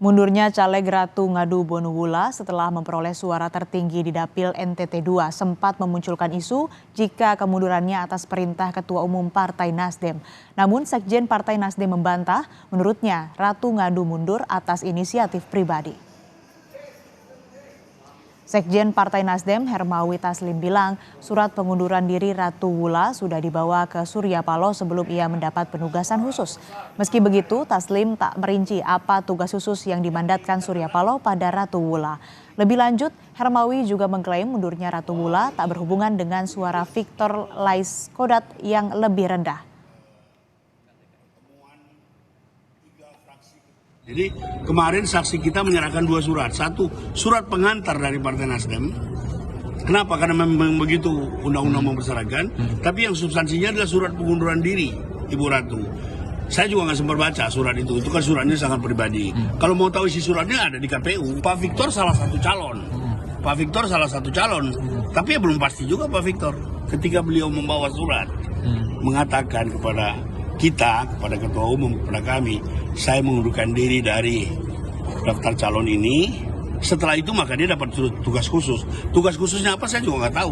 Mundurnya caleg Ratu Ngadu Bonubula setelah memperoleh suara tertinggi di Dapil NTT 2 sempat memunculkan isu jika kemundurannya atas perintah Ketua Umum Partai Nasdem. Namun Sekjen Partai Nasdem membantah, menurutnya Ratu Ngadu mundur atas inisiatif pribadi. Sekjen Partai Nasdem Hermawi Taslim bilang surat pengunduran diri Ratu Wula sudah dibawa ke Surya Paloh sebelum ia mendapat penugasan khusus. Meski begitu, Taslim tak merinci apa tugas khusus yang dimandatkan Surya Paloh pada Ratu Wula. Lebih lanjut, Hermawi juga mengklaim mundurnya Ratu Wula tak berhubungan dengan suara Victor Laiskodat yang lebih rendah. Jadi kemarin saksi kita menyerahkan 2 surat. Satu, surat pengantar dari Partai Nasdem. Kenapa? Karena memang begitu undang-undang mempersyaratkan. Tapi yang substansinya adalah surat pengunduran diri Ibu Ratu. Saya juga nggak sempat baca surat itu. Itu kan suratnya sangat pribadi. Kalau mau tahu isi suratnya ada di KPU. Pak Victor salah satu calon. Pak Victor salah satu calon. Tapi ya belum pasti juga Pak Victor. Ketika beliau membawa surat mengatakan kepada kita, kepada Ketua Umum, kepada kami, saya mengundurkan diri dari daftar calon ini. Setelah itu maka dia dapat tugas khusus. Tugas khususnya apa saya juga nggak tahu.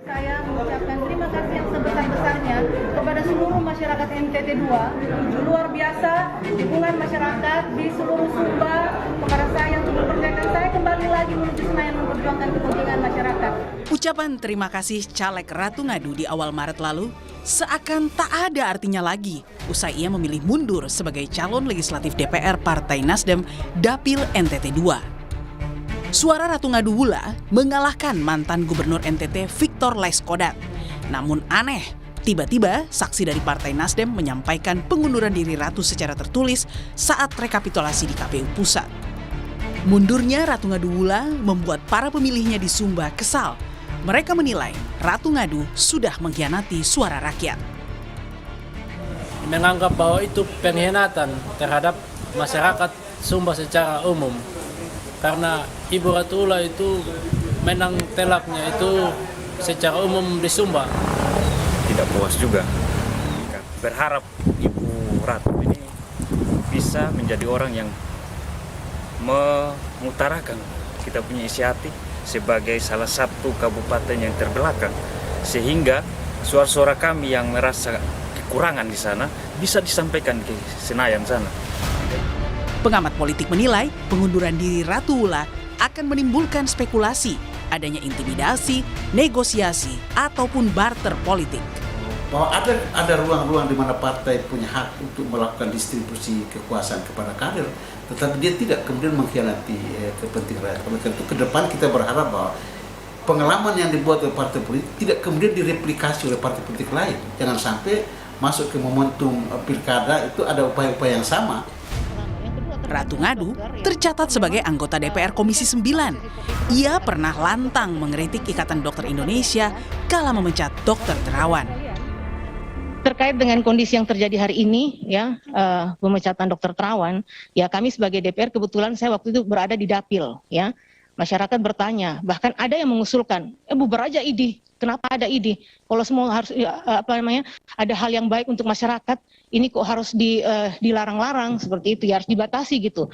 Saya mengucapkan terima kasih yang sebesar-besarnya kepada seluruh masyarakat NTT 2. Luar biasa dukungan masyarakat di seluruh Sumba kepada saya untuk mempercayakan saya kembali lagi menuju Senayan memperjuangkan kepentingan masyarakat. Ucapan terima kasih caleg Ratu Ngadu di awal Maret lalu seakan tak ada artinya lagi usai ia memilih mundur sebagai calon legislatif DPR Partai Nasdem Dapil NTT 2. Suara Ratu Ngadu Wula mengalahkan mantan Gubernur NTT Victor Laiskodat. Namun aneh, tiba-tiba saksi dari Partai Nasdem menyampaikan pengunduran diri Ratu secara tertulis saat rekapitulasi di KPU Pusat. Mundurnya Ratu Ngadu Wula membuat para pemilihnya di Sumba kesal. Mereka menilai Ratu Ngadu sudah mengkhianati suara rakyat. Menganggap bahwa itu pengkhianatan terhadap masyarakat Sumba secara umum. Karena Ibu Ratu Wula itu menang telaknya itu secara umum di Sumba. Tidak puas juga. Berharap Ibu Ratu ini bisa menjadi orang yang mengutarakan kita punya inisiatif sebagai salah satu kabupaten yang terbelakang, sehingga suara-suara kami yang merasa kekurangan di sana bisa disampaikan ke Senayan sana. Pengamat politik menilai pengunduran diri Ratu Wula akan menimbulkan spekulasi adanya intimidasi, negosiasi, ataupun barter politik. Bahwa ada ruang-ruang di mana partai punya hak untuk melakukan distribusi kekuasaan kepada kader, tetapi dia tidak kemudian mengkhianati kepentingan rakyat. Oleh karena itu ke depan kita berharap bahwa pengalaman yang dibuat oleh partai politik tidak kemudian direplikasi oleh partai politik lain. Jangan sampai masuk ke momentum pilkada itu ada upaya-upaya yang sama. Ratu Ngadu tercatat sebagai anggota DPR Komisi 9. Ia pernah lantang mengkritik Ikatan Dokter Indonesia kala memecat Dr. Terawan. Terkait dengan kondisi yang terjadi hari ini, ya pemecatan Dr. Terawan, ya kami sebagai DPR kebetulan saya waktu itu berada di Dapil, ya masyarakat bertanya, bahkan ada yang mengusulkan, bubar aja ID, kenapa ada ID? Kalau semua harus ada hal yang baik untuk masyarakat, ini kok harus dilarang-larang seperti itu, ya harus dibatasi gitu.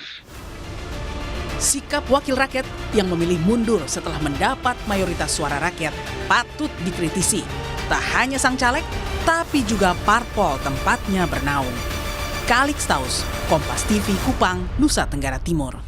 Sikap wakil rakyat yang memilih mundur setelah mendapat mayoritas suara rakyat patut dikritisi. Tak hanya sang caleg, tapi juga parpol tempatnya bernaung. Kalix Taus, Kompas TV Kupang, Nusa Tenggara Timur.